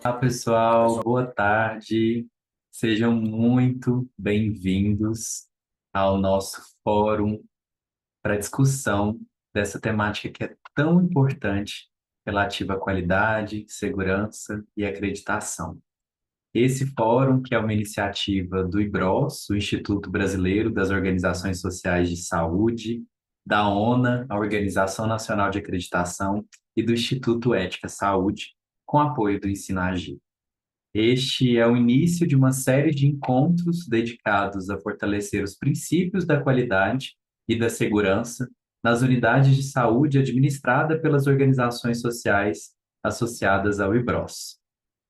Olá, pessoal, boa tarde. Sejam muito bem-vindos ao nosso fórum para discussão dessa temática que é tão importante relativa à qualidade, segurança e acreditação. Esse fórum, que é uma iniciativa do IBROS, o Instituto Brasileiro das Organizações Sociais de Saúde, da ONA, a Organização Nacional de Acreditação, e do Instituto Ética Saúde, com apoio do Ensinagir. Este é o início de uma série de encontros dedicados a fortalecer os princípios da qualidade e da segurança nas unidades de saúde administradas pelas organizações sociais associadas ao IBROS.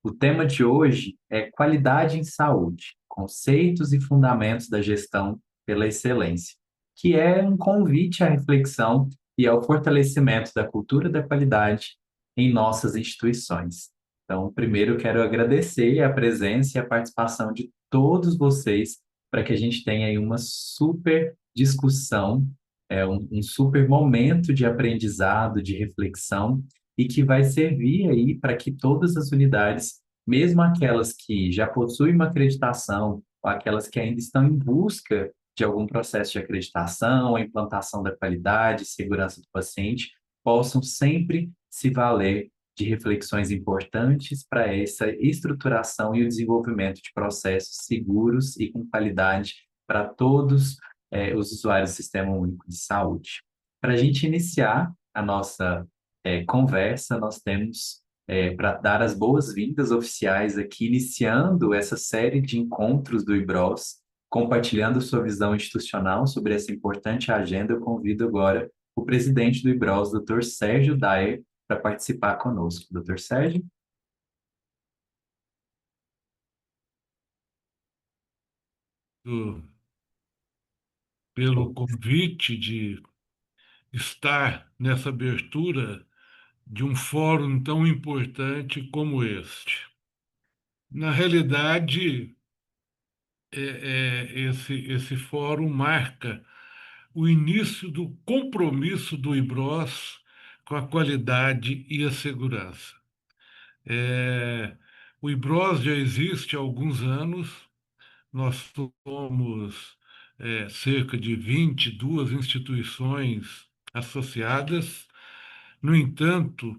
O tema de hoje é qualidade em saúde, conceitos e fundamentos da gestão pela excelência, que é um convite à reflexão e ao fortalecimento da cultura da qualidade em nossas instituições. Então, primeiro eu quero agradecer a presença e a participação de todos vocês para que a gente tenha aí uma super discussão, um super momento de aprendizado, de reflexão e que vai servir aí para que todas as unidades, mesmo aquelas que já possuem uma acreditação, ou aquelas que ainda estão em busca de algum processo de acreditação, a implantação da qualidade e segurança do paciente, possam sempre se valer de reflexões importantes para essa estruturação e o desenvolvimento de processos seguros e com qualidade para todos, os usuários do Sistema Único de Saúde. Para a gente iniciar a nossa conversa, nós temos para dar as boas-vindas oficiais aqui, iniciando essa série de encontros do IBROS, compartilhando sua visão institucional sobre essa importante agenda. Eu convido agora o presidente do IBROS, Dr. Sérgio Daer, para participar conosco. Dr. Sérgio? do- pelo convite de estar nessa abertura de um fórum tão importante como este. Na realidade, esse fórum marca o início do compromisso do IBROS com a qualidade e a segurança. É, o IBROS já existe há alguns anos. Nós somos cerca de 22 instituições associadas. No entanto,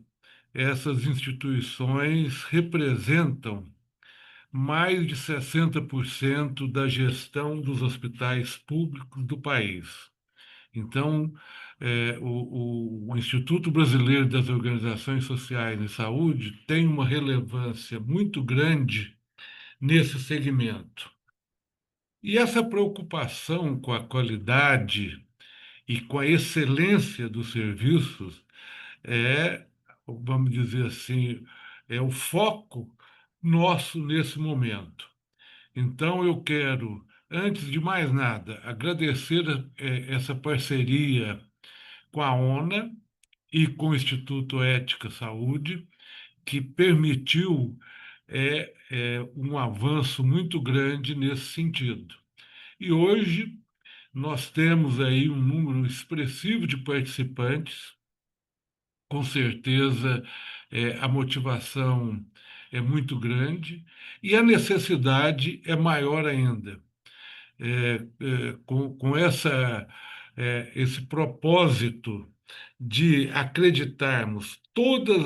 essas instituições representam mais de 60% da gestão dos hospitais públicos do país. Então, o Instituto Brasileiro das Organizações Sociais de Saúde tem uma relevância muito grande nesse segmento. E essa preocupação com a qualidade e com a excelência dos serviços é, vamos dizer assim, é o foco nosso nesse momento. Então, eu quero, antes de mais nada, agradecer essa parceria com a ONA e com o Instituto Ética Saúde, que permitiu um avanço muito grande nesse sentido. E hoje nós temos aí um número expressivo de participantes. Com certeza, a motivação é muito grande e a necessidade é maior ainda. Com esse propósito de acreditarmos todas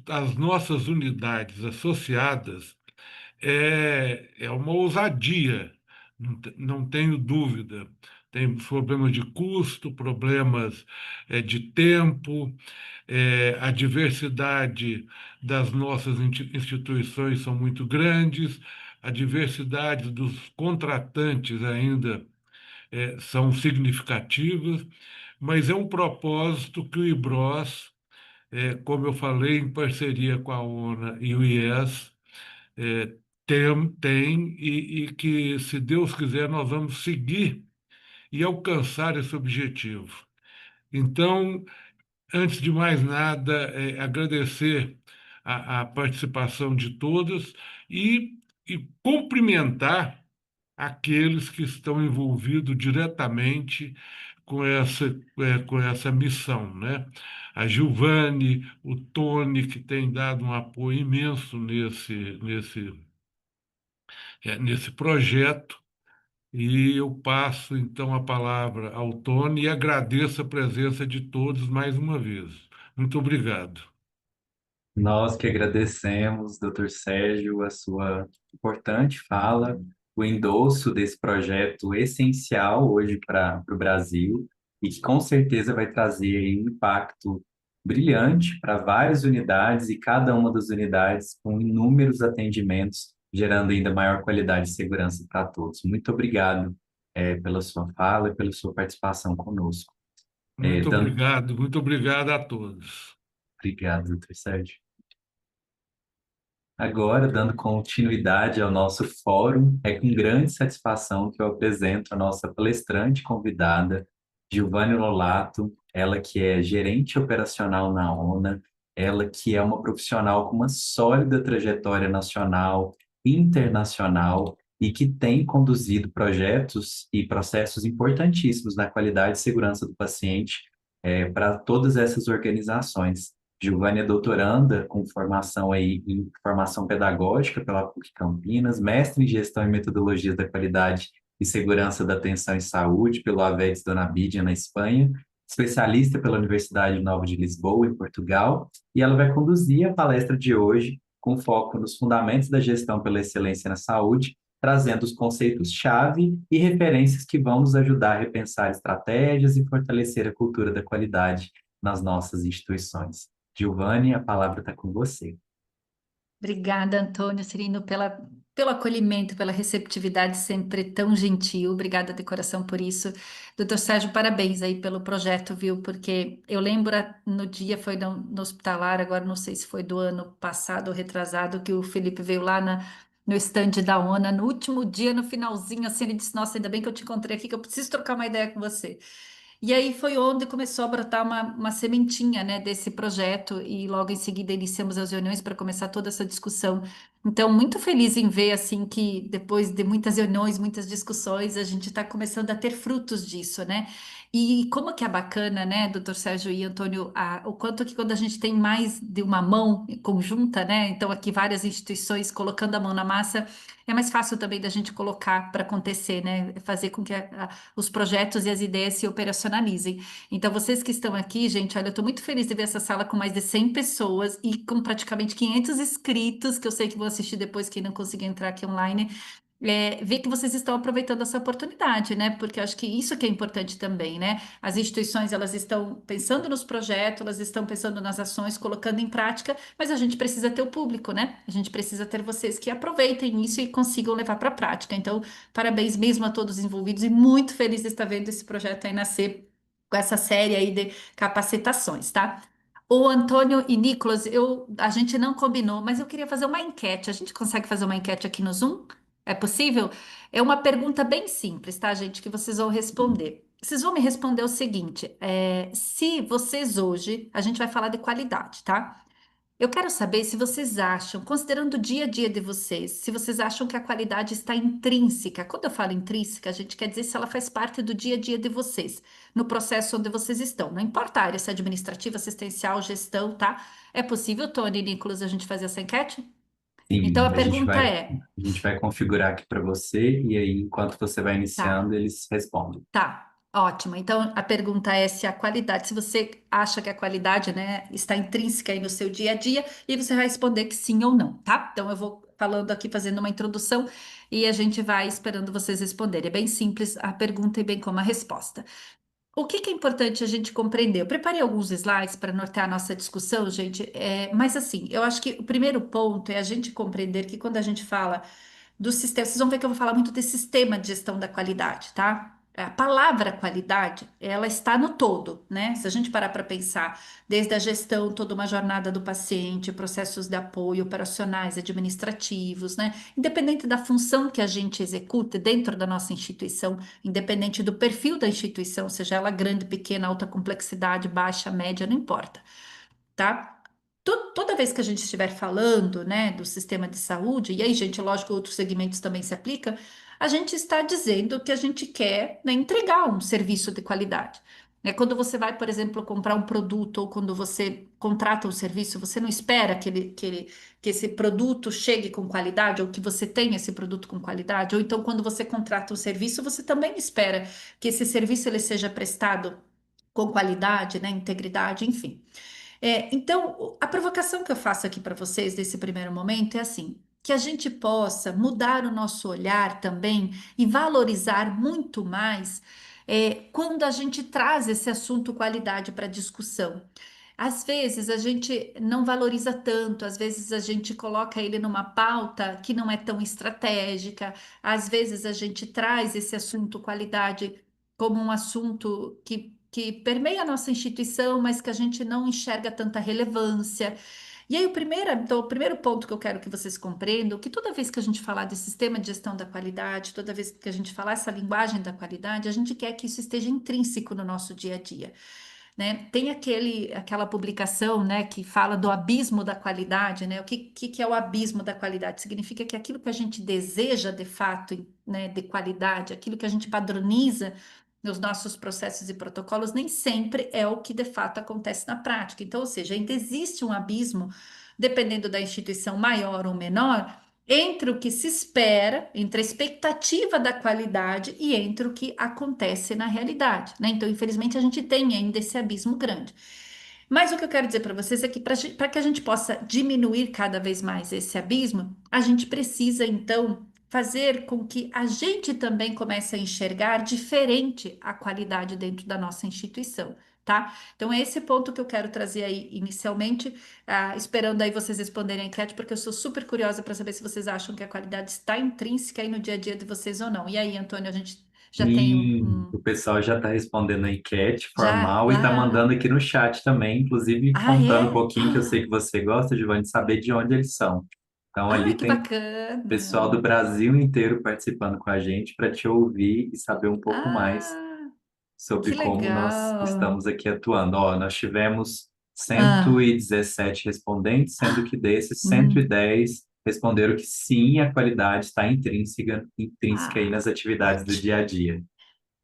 as nossas unidades associadas, é uma ousadia, não tenho dúvida. Tem problemas de custo, problemas de tempo, a diversidade das nossas instituições são muito grandes, a diversidade dos contratantes ainda são significativas, mas é um propósito que o IBROS, como eu falei, em parceria com a ONA e o IES, é, tem e que, se Deus quiser, nós vamos seguir e alcançar esse objetivo. Então, antes de mais nada, agradecer a participação de todos e cumprimentar aqueles que estão envolvidos diretamente com essa missão, né? A Giovanni, o Tony, que tem dado um apoio imenso nesse projeto, e eu passo então a palavra ao Tony e agradeço a presença de todos mais uma vez. Muito obrigado. Nós que agradecemos, doutor Sérgio, a sua importante fala, o endosso desse projeto essencial hoje para o Brasil e que com certeza vai trazer aí um impacto brilhante para várias unidades e cada uma das unidades com inúmeros atendimentos, gerando ainda maior qualidade e segurança para todos. Muito obrigado, pela sua fala e pela sua participação conosco. Dando... Muito obrigado a todos. Obrigado, doutor Sérgio. Agora, dando continuidade ao nosso fórum, é com grande satisfação que eu apresento a nossa palestrante convidada, Giovanni Lolato, ela que é gerente operacional na ONA, ela que é uma profissional com uma sólida trajetória nacional, internacional e que tem conduzido projetos e processos importantíssimos na qualidade e segurança do paciente, para todas essas organizações. Giovanni é doutoranda com formação aí em formação pedagógica pela PUC Campinas, mestre em gestão e metodologias da qualidade e segurança da atenção em saúde pelo AVEX Dona Abídia na Espanha, especialista pela Universidade Nova de Lisboa, em Portugal, e ela vai conduzir a palestra de hoje com foco nos fundamentos da gestão pela excelência na saúde, trazendo os conceitos-chave e referências que vão nos ajudar a repensar estratégias e fortalecer a cultura da qualidade nas nossas instituições. Giovanni, a palavra está com você. Obrigada, Antônio Cirino, pelo acolhimento, pela receptividade sempre tão gentil. Obrigada de coração por isso. Doutor Sérgio, parabéns aí pelo projeto, viu? Porque eu lembro no dia, foi no hospitalar, agora não sei se foi do ano passado ou retrasado, que o Felipe veio lá no estande da ONA, no último dia, no finalzinho, assim, ele disse, nossa, ainda bem que eu te encontrei aqui, que eu preciso trocar uma ideia com você. E aí foi onde começou a brotar uma sementinha, né, desse projeto e logo em seguida iniciamos as reuniões para começar toda essa discussão. Então, muito feliz em ver assim que depois de muitas reuniões, muitas discussões, a gente está começando a ter frutos disso, né? E como que é bacana, né, doutor Sérgio e Antônio, o quanto que quando a gente tem mais de uma mão conjunta, né? Então, aqui várias instituições colocando a mão na massa, é mais fácil também da gente colocar para acontecer, né? Fazer com que os projetos e as ideias se operacionalizem. Então, vocês que estão aqui, gente, olha, eu estou muito feliz de ver essa sala com mais de 100 pessoas e com praticamente 500 inscritos, que eu sei que vão assistir depois, quem não conseguir entrar aqui online. Ver que vocês estão aproveitando essa oportunidade, né? Porque eu acho que isso que é importante também, né? As instituições, elas estão pensando nos projetos, elas estão pensando nas ações, colocando em prática, mas a gente precisa ter o público, né? A gente precisa ter vocês que aproveitem isso e consigam levar para a prática. Então, parabéns mesmo a todos os envolvidos e muito feliz de estar vendo esse projeto aí nascer com essa série aí de capacitações, tá? O Antônio e Nicolas, a gente não combinou, mas eu queria fazer uma enquete. A gente consegue fazer uma enquete aqui no Zoom? É possível? É uma pergunta bem simples, tá, gente? Que vocês vão responder. Vocês vão me responder o seguinte: se vocês hoje, a gente vai falar de qualidade, tá? Eu quero saber se vocês acham, considerando o dia a dia de vocês, se vocês acham que a qualidade está intrínseca. Quando eu falo intrínseca, a gente quer dizer se ela faz parte do dia a dia de vocês, no processo onde vocês estão. Não importa a área, se é administrativa, assistencial, gestão, tá? É possível, Tony e Nicolas, a gente fazer essa enquete? Então Sim, a pergunta é. a gente vai configurar aqui para você e aí, enquanto você vai Tá. iniciando, eles respondem. Tá, ótimo. Então a pergunta é se a qualidade, se você acha que a qualidade, né, está intrínseca aí no seu dia a dia, e você vai responder que sim ou não, tá? Então eu vou falando aqui, fazendo uma introdução, e a gente vai esperando vocês responderem. É bem simples a pergunta e bem como a resposta. O que que é importante a gente compreender? Eu preparei alguns slides para nortear a nossa discussão, gente, mas assim, eu acho que o primeiro ponto é a gente compreender que quando a gente fala do sistema, vocês vão ver que eu vou falar muito desse sistema de gestão da qualidade, tá? A palavra qualidade, ela está no todo, né? Se a gente parar para pensar, desde a gestão, toda uma jornada do paciente, processos de apoio operacionais, administrativos, né? Independente da função que a gente executa dentro da nossa instituição, independente do perfil da instituição, seja ela grande, pequena, alta complexidade, baixa, média, não importa, tá? Toda vez que a gente estiver falando, né, do sistema de saúde, e aí, gente, lógico, outros segmentos também se aplicam, a gente está dizendo que a gente quer, né, entregar um serviço de qualidade. É quando você vai, por exemplo, comprar um produto ou quando você contrata um serviço, você não espera que esse produto chegue com qualidade ou que você tenha esse produto com qualidade. Ou então, quando você contrata um serviço, você também espera que esse serviço ele seja prestado com qualidade, né, integridade, enfim. Então, a provocação que eu faço aqui para vocês nesse primeiro momento é assim, que a gente possa mudar o nosso olhar também e valorizar muito mais quando a gente traz esse assunto qualidade para discussão. Às vezes a gente não valoriza tanto, às vezes a gente coloca ele numa pauta que não é tão estratégica, às vezes a gente traz esse assunto qualidade como um assunto que permeia a nossa instituição, mas que a gente não enxerga tanta relevância. E aí, o primeiro ponto que eu quero que vocês compreendam, que toda vez que a gente falar de sistema de gestão da qualidade, toda vez que a gente falar essa linguagem da qualidade, a gente quer que isso esteja intrínseco no nosso dia a dia, né? Tem aquela publicação, né, que fala do abismo da qualidade, né? O que é o abismo da qualidade? Significa que aquilo que a gente deseja de fato, né, de qualidade, aquilo que a gente padroniza nos nossos processos e protocolos, nem sempre é o que de fato acontece na prática. Então, ou seja, ainda existe um abismo, dependendo da instituição maior ou menor, entre o que se espera, entre a expectativa da qualidade e entre o que acontece na realidade, né? Então, infelizmente, a gente tem ainda esse abismo grande. Mas o que eu quero dizer para vocês é que para que a gente possa diminuir cada vez mais esse abismo, a gente precisa, então, fazer com que a gente também comece a enxergar diferente a qualidade dentro da nossa instituição. Tá? Então, é esse ponto que eu quero trazer aí inicialmente, esperando aí vocês responderem a enquete, porque eu sou super curiosa para saber se vocês acham que a qualidade está intrínseca aí no dia a dia de vocês ou não. E aí, Antônio, a gente já tem E o pessoal já está respondendo a enquete já, formal e está mandando aqui no chat também, inclusive contando um é? pouquinho, que eu sei que você gosta, Giovanni, de saber de onde eles são. Então, Ah, ali que tem pessoal bacana! do Brasil inteiro participando com a gente para te ouvir e saber um pouco mais Ah, sobre que como nós legal! estamos aqui atuando. Ó, nós tivemos cento Ah, e dezessete respondentes, sendo que desses cento e hum, dez responderam que sim, a qualidade está intrínseca aí ah, nas atividades do ótimo. dia a dia.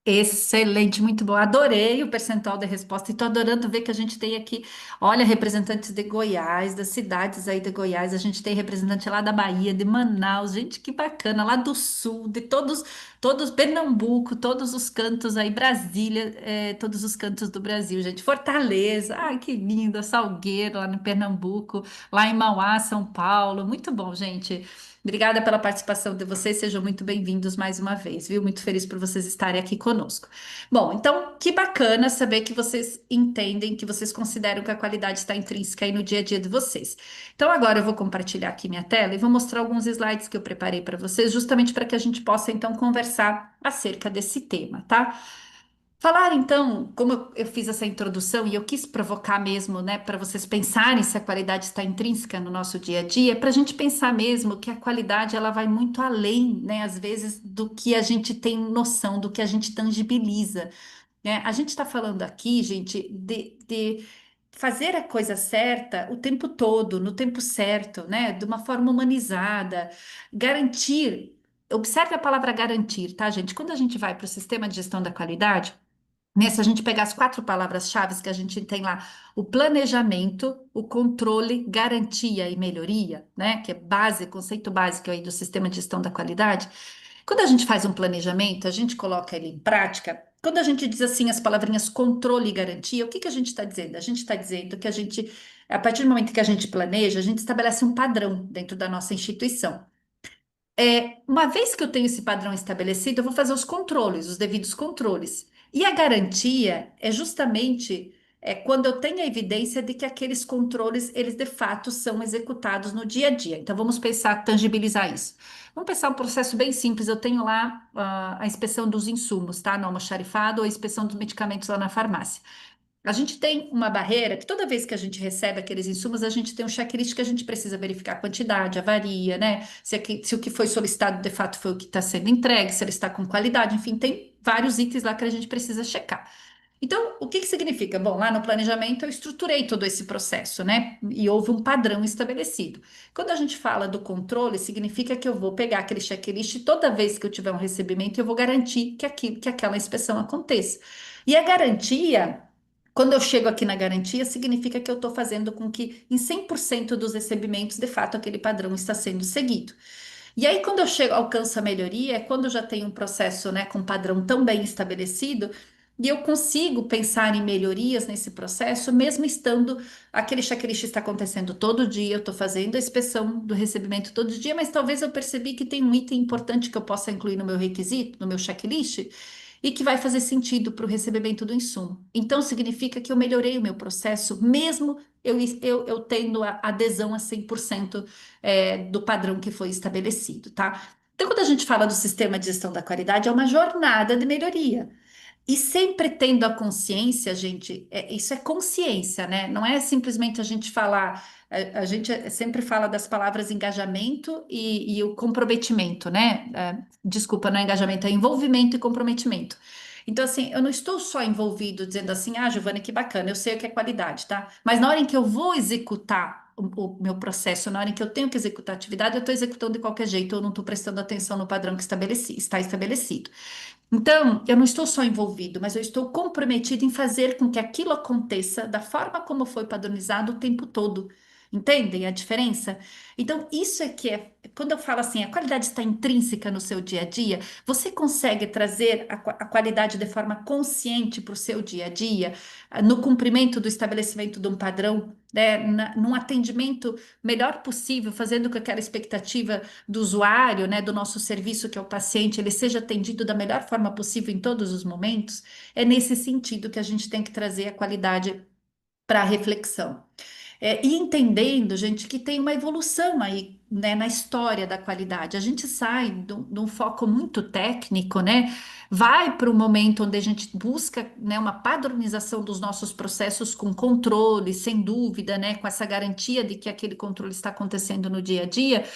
Excelente, muito bom. Adorei o percentual da resposta e estou adorando ver que a gente tem aqui, olha, representantes de Goiás, das cidades aí de Goiás, a gente tem representante lá da Bahia, de Manaus, gente, que bacana, lá do Sul, de todos, Pernambuco, todos os cantos aí, Brasília, todos os cantos do Brasil, gente. Fortaleza, ai, que lindo, Salgueiro, lá no Pernambuco, lá em Mauá, São Paulo, muito bom, gente. Obrigada pela participação de vocês, sejam muito bem-vindos mais uma vez, viu? Muito feliz por vocês estarem aqui conosco. Bom, então, que bacana saber que vocês entendem, que vocês consideram que a qualidade está intrínseca aí no dia a dia de vocês. Então, agora eu vou compartilhar aqui minha tela e vou mostrar alguns slides que eu preparei para vocês, justamente para que a gente possa, então, conversar acerca desse tema, tá? Falar então, como eu fiz essa introdução e eu quis provocar mesmo, né, para vocês pensarem se a qualidade está intrínseca no nosso dia a dia, para a gente pensar mesmo que a qualidade ela vai muito além, né, às vezes do que a gente tem noção, do que a gente tangibiliza, né? A gente está falando aqui, gente, de fazer a coisa certa o tempo todo, no tempo certo, né, de uma forma humanizada, garantir. Observe a palavra garantir, tá, gente? Quando a gente vai para o sistema de gestão da qualidade né, se a gente pegar as quatro palavras-chave que a gente tem lá, o planejamento, o controle, garantia e melhoria, né, que é base, conceito básico aí do sistema de gestão da qualidade. Quando a gente faz um planejamento, a gente coloca ele em prática. Quando a gente diz assim as palavrinhas controle e garantia, o que que a gente está dizendo? A gente está dizendo que a gente, a partir do momento que a gente planeja, a gente estabelece um padrão dentro da nossa instituição. Uma vez que eu tenho esse padrão estabelecido, eu vou fazer os controles, os devidos controles. E a garantia é justamente quando eu tenho a evidência de que aqueles controles, eles de fato são executados no dia a dia. Então, vamos pensar, tangibilizar isso. Vamos pensar um processo bem simples. Eu tenho lá a inspeção dos insumos, tá? No almoxarifado ou a inspeção dos medicamentos lá na farmácia. A gente tem uma barreira que toda vez que a gente recebe aqueles insumos, a gente tem um checklist que a gente precisa verificar a quantidade, a varia, né? Se o que foi solicitado de fato foi o que está sendo entregue, se ele está com qualidade, enfim, tem vários itens lá que a gente precisa checar. Então, o que que significa? Bom, lá no planejamento eu estruturei todo esse processo, né? E houve um padrão estabelecido. Quando a gente fala do controle, significa que eu vou pegar aquele checklist e toda vez que eu tiver um recebimento, eu vou garantir que aquela inspeção aconteça. E a garantia, quando eu chego aqui na garantia, significa que eu estou fazendo com que em 100% dos recebimentos, de fato, aquele padrão está sendo seguido. E aí, quando eu chego, alcanço a melhoria, é quando eu já tenho um processo, né, com um padrão tão bem estabelecido, e eu consigo pensar em melhorias nesse processo, mesmo estando, aquele checklist está acontecendo todo dia, eu estou fazendo a inspeção do recebimento todo dia, mas talvez eu percebi que tem um item importante que eu possa incluir no meu requisito, no meu checklist, e que vai fazer sentido para o recebimento do insumo. Então, significa que eu melhorei o meu processo, mesmo eu tendo a adesão a 100% do padrão que foi estabelecido, tá? Então, quando a gente fala do sistema de gestão da qualidade, é uma jornada de melhoria. E sempre tendo a consciência, gente, isso é consciência, né? Não é simplesmente a gente falar, a gente sempre fala das palavras engajamento e o comprometimento, né? Desculpa, não é engajamento, é envolvimento e comprometimento. Então, assim, eu não estou só envolvido dizendo assim, ah, Giovana, que bacana, eu sei o que é qualidade, tá? Mas na hora em que eu vou executar o meu processo, na hora em que eu tenho que executar a atividade, eu estou executando de qualquer jeito, eu não estou prestando atenção no padrão que está estabelecido. Então, eu não estou só envolvido, mas eu estou comprometido em fazer com que aquilo aconteça da forma como foi padronizado o tempo todo. Entendem a diferença? Então, isso é que é. Quando eu falo assim, a qualidade está intrínseca no seu dia a dia, você consegue trazer a qualidade de forma consciente para o seu dia a dia, no cumprimento do estabelecimento de um padrão, né, num atendimento melhor possível, fazendo com que aquela expectativa do usuário, né, do nosso serviço, que é o paciente, ele seja atendido da melhor forma possível em todos os momentos, é nesse sentido que a gente tem que trazer a qualidade para a reflexão. E entendendo, gente, que tem uma evolução aí, né, na história da qualidade. A gente sai de um foco muito técnico, né? Vai para um momento onde a gente busca, né, uma padronização dos nossos processos com controle, sem dúvida, né, com essa garantia de que aquele controle está acontecendo no dia a dia.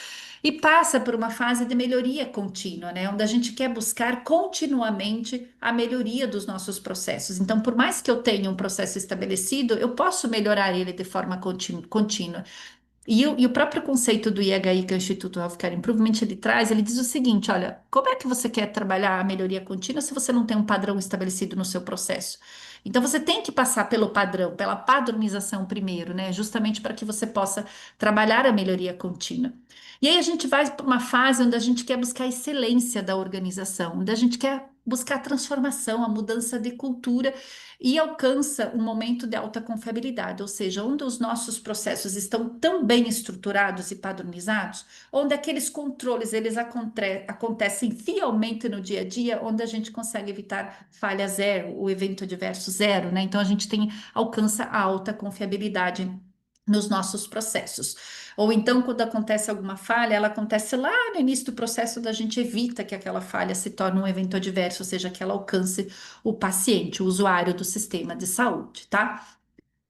E passa por uma fase de melhoria contínua, né? Onde a gente quer buscar continuamente a melhoria dos nossos processos. Então, por mais que eu tenha um processo estabelecido, eu posso melhorar ele de forma contínua. E o próprio conceito do IHI, que é o Instituto Healthcare Improvement, ele traz, ele diz o seguinte: olha, como é que você quer trabalhar a melhoria contínua se você não tem um padrão estabelecido no seu processo? Então, você tem que passar pelo padrão, pela padronização primeiro, né? Justamente para que você possa trabalhar a melhoria contínua. E aí a gente vai para uma fase onde a gente quer buscar a excelência da organização, onde a gente quer buscar a transformação, a mudança de cultura e alcança um momento de alta confiabilidade, ou seja, onde os nossos processos estão tão bem estruturados e padronizados, onde aqueles controles eles acontecem fielmente no dia a dia, onde a gente consegue evitar falha zero, o evento adverso zero, né? Então a gente alcança a alta confiabilidade nos nossos processos. Ou então, quando acontece alguma falha, ela acontece lá no início do processo, da gente evita que aquela falha se torne um evento adverso, ou seja, que ela alcance o paciente, o usuário do sistema de saúde, tá?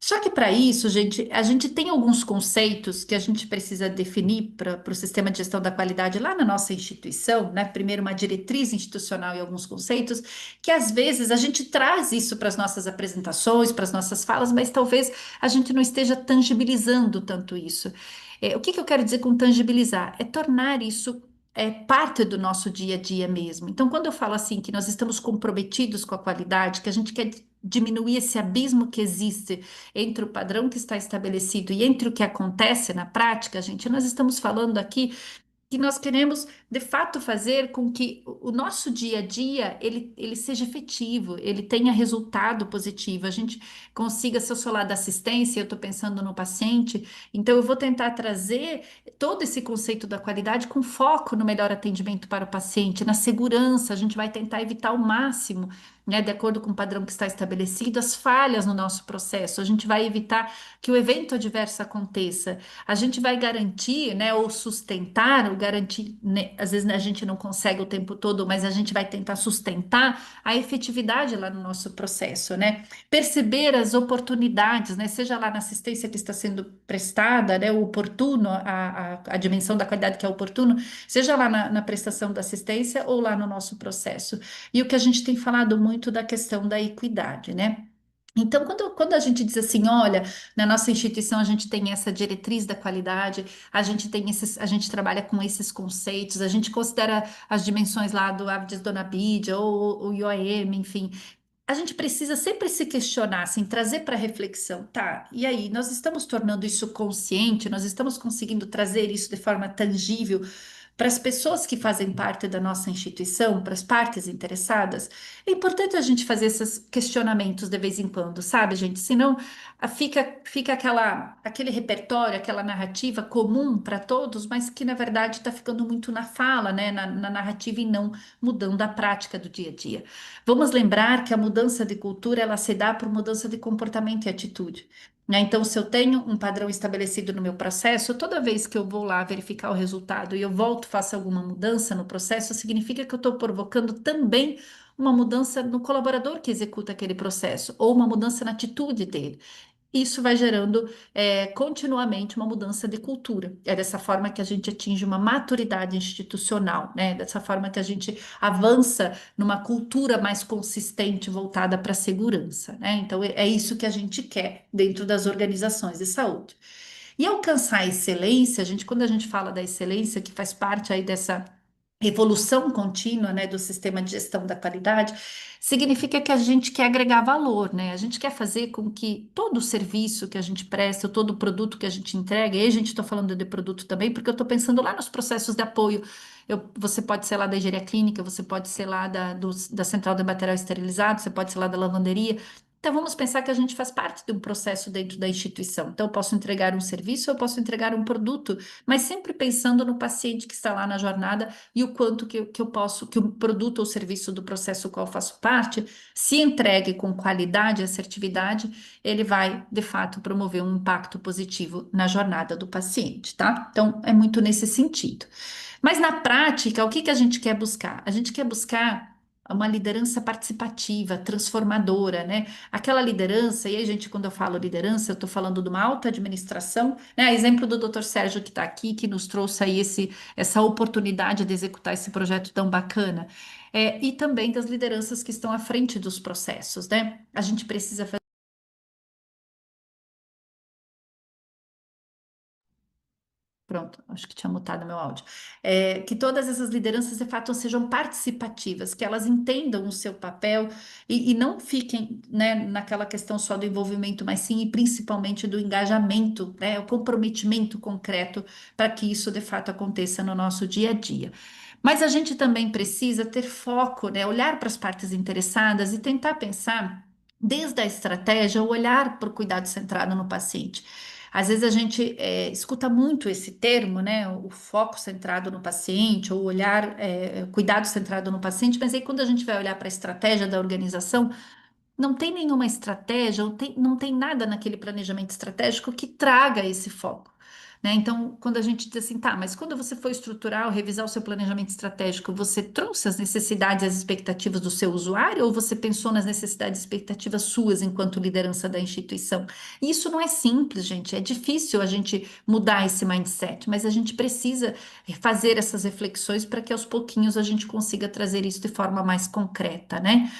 Só que para isso, gente, a gente tem alguns conceitos que a gente precisa definir para o sistema de gestão da qualidade lá na nossa instituição, né? Primeiro, uma diretriz institucional e alguns conceitos, que às vezes a gente traz isso para as nossas apresentações, para as nossas falas, mas talvez a gente não esteja tangibilizando tanto isso. O que que eu quero dizer com tangibilizar? É tornar isso parte do nosso dia a dia mesmo. Então, quando eu falo assim que nós estamos comprometidos com a qualidade, que a gente quer diminuir esse abismo que existe entre o padrão que está estabelecido e entre o que acontece na prática, gente, nós estamos falando aqui que nós queremos, de fato, fazer com que o nosso dia a dia ele seja efetivo, ele tenha resultado positivo, a gente consiga, se eu sou lá da assistência, eu estou pensando no paciente, então eu vou tentar trazer todo esse conceito da qualidade com foco no melhor atendimento para o paciente, na segurança, a gente vai tentar evitar ao máximo, né, de acordo com o padrão que está estabelecido, as falhas no nosso processo, a gente vai evitar que o evento adverso aconteça, a gente vai garantir, né, ou sustentar, ou garantir, né, às vezes a gente não consegue o tempo todo, mas a gente vai tentar sustentar a efetividade lá no nosso processo, né? Perceber as oportunidades, né, seja lá na assistência que está sendo prestada, né, o oportuno, a dimensão da qualidade que é oportuno, seja lá na prestação da assistência ou lá no nosso processo. E o que a gente tem falado muito muito da questão da equidade, né? Então, quando a gente diz assim, olha, na nossa instituição a gente tem essa diretriz da qualidade, a gente tem a gente trabalha com esses conceitos, a gente considera as dimensões lá do Avides Dona Bídia ou o IOM, enfim, a gente precisa sempre se questionar, assim, trazer para reflexão, tá? E aí, nós estamos tornando isso consciente, nós estamos conseguindo trazer isso de forma tangível para as pessoas que fazem parte da nossa instituição, para as partes interessadas. É importante a gente fazer esses questionamentos de vez em quando, sabe, gente? Senão fica aquele repertório, aquela narrativa comum para todos, mas que na verdade está ficando muito na fala, né? Na narrativa e não mudando a prática do dia a dia. Vamos lembrar que a mudança de cultura ela se dá por mudança de comportamento e atitude. Né? Então, se eu tenho um padrão estabelecido no meu processo, toda vez que eu vou lá verificar o resultado e eu volto, faço alguma mudança no processo, significa que eu estou provocando também uma mudança no colaborador que executa aquele processo, ou uma mudança na atitude dele. Isso vai gerando continuamente uma mudança de cultura. É dessa forma que a gente atinge uma maturidade institucional, né? Dessa forma que a gente avança numa cultura mais consistente voltada para a segurança, né? Então é isso que a gente quer dentro das organizações de saúde. E alcançar a excelência, quando a gente fala da excelência, que faz parte aí dessa evolução contínua, né, do sistema de gestão da qualidade, significa que a gente quer agregar valor, né? A gente quer fazer com que todo o serviço que a gente presta, todo o produto que a gente entrega, e a gente está falando de produto também, porque eu estou pensando lá nos processos de apoio. Você pode ser lá da engenharia clínica, você pode ser lá da central de material esterilizado, você pode ser lá da lavanderia. Então, vamos pensar que a gente faz parte de um processo dentro da instituição. Então, eu posso entregar um serviço, eu posso entregar um produto, mas sempre pensando no paciente que está lá na jornada e o quanto que eu posso, que o produto ou serviço do processo qual eu faço parte, se entregue com qualidade e assertividade, ele vai, de fato, promover um impacto positivo na jornada do paciente, tá? Então, é muito nesse sentido. Mas na prática, o que que a gente quer buscar? A gente quer buscar uma liderança participativa, transformadora, né? Aquela liderança, e aí, gente, quando eu falo liderança, eu estou falando de uma alta administração, né? Exemplo do Dr. Sérgio que está aqui, que nos trouxe aí essa oportunidade de executar esse projeto tão bacana. E também das lideranças que estão à frente dos processos, né? A gente precisa fazer. Pronto, acho que tinha mutado meu áudio. Que todas essas lideranças, de fato, sejam participativas, que elas entendam o seu papel e não fiquem, né, naquela questão só do envolvimento, mas sim e principalmente do engajamento, né, o comprometimento concreto para que isso, de fato, aconteça no nosso dia a dia. Mas a gente também precisa ter foco, né, olhar para as partes interessadas e tentar pensar, desde a estratégia, o olhar para o cuidado centrado no paciente. Às vezes a gente escuta muito esse termo, né? O foco centrado no paciente, ou olhar, cuidado centrado no paciente, mas aí quando a gente vai olhar para a estratégia da organização, não tem nenhuma estratégia, ou não tem nada naquele planejamento estratégico que traga esse foco. Né? Então, quando a gente diz assim, tá, mas quando você for estruturar ou revisar o seu planejamento estratégico, você trouxe as necessidades e as expectativas do seu usuário ou você pensou nas necessidades e expectativas suas enquanto liderança da instituição? E isso não é simples, gente, é difícil a gente mudar esse mindset, mas a gente precisa fazer essas reflexões para que aos pouquinhos a gente consiga trazer isso de forma mais concreta, né?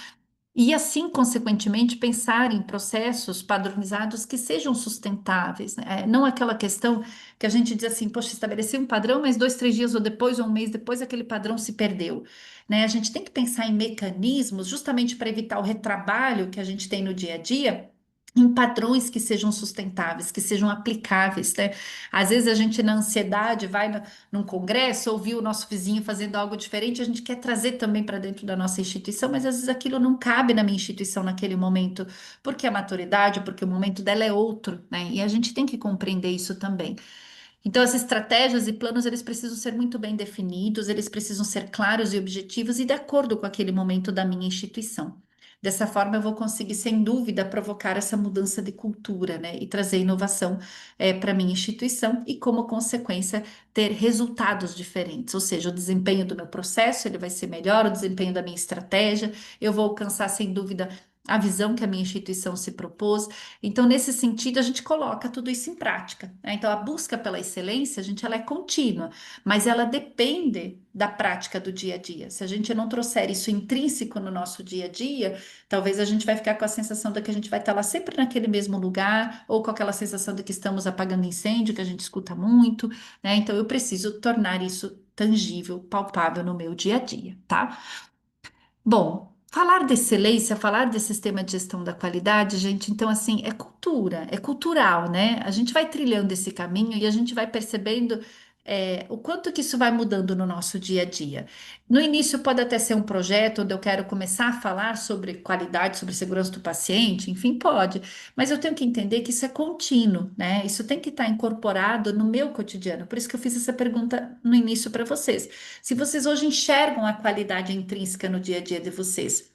E assim, consequentemente, pensar em processos padronizados que sejam sustentáveis, né? Não aquela questão que a gente diz assim, poxa, estabeleci um padrão, mas 2, 3 dias ou depois, ou um mês depois, aquele padrão se perdeu, né? A gente tem que pensar em mecanismos justamente para evitar o retrabalho que a gente tem no dia a dia. Em padrões que sejam sustentáveis, que sejam aplicáveis, né? Às vezes a gente, na ansiedade, vai num congresso, ouviu o nosso vizinho fazendo algo diferente, a gente quer trazer também para dentro da nossa instituição, mas às vezes aquilo não cabe na minha instituição naquele momento, porque a maturidade, porque o momento dela é outro, né? E a gente tem que compreender isso também. Então, as estratégias e planos, eles precisam ser muito bem definidos, eles precisam ser claros e objetivos e de acordo com aquele momento da minha instituição. Dessa forma, eu vou conseguir, sem dúvida, provocar essa mudança de cultura, né, e trazer inovação para a minha instituição e, como consequência, ter resultados diferentes. Ou seja, o desempenho do meu processo, ele vai ser melhor, o desempenho da minha estratégia, eu vou alcançar, sem dúvida, a visão que a minha instituição se propôs. Então, nesse sentido, a gente coloca tudo isso em prática, né? Então, a busca pela excelência, gente, ela é contínua, mas ela depende da prática do dia a dia. Se a gente não trouxer isso intrínseco no nosso dia a dia, talvez a gente vai ficar com a sensação de que a gente vai estar lá sempre naquele mesmo lugar, ou com aquela sensação de que estamos apagando incêndio, que a gente escuta muito, né? Então, eu preciso tornar isso tangível, palpável no meu dia a dia, tá? Bom, falar de excelência, falar de sistema de gestão da qualidade, gente, então assim, é cultura, é cultural, né? A gente vai trilhando esse caminho e a gente vai percebendo o quanto que isso vai mudando no nosso dia a dia. No início pode até ser um projeto onde eu quero começar a falar sobre qualidade, sobre segurança do paciente, enfim, pode, mas eu tenho que entender que isso é contínuo, né? Isso tem que estar incorporado no meu cotidiano. Por isso que eu fiz essa pergunta no início para vocês. Se vocês hoje enxergam a qualidade intrínseca no dia a dia de vocês,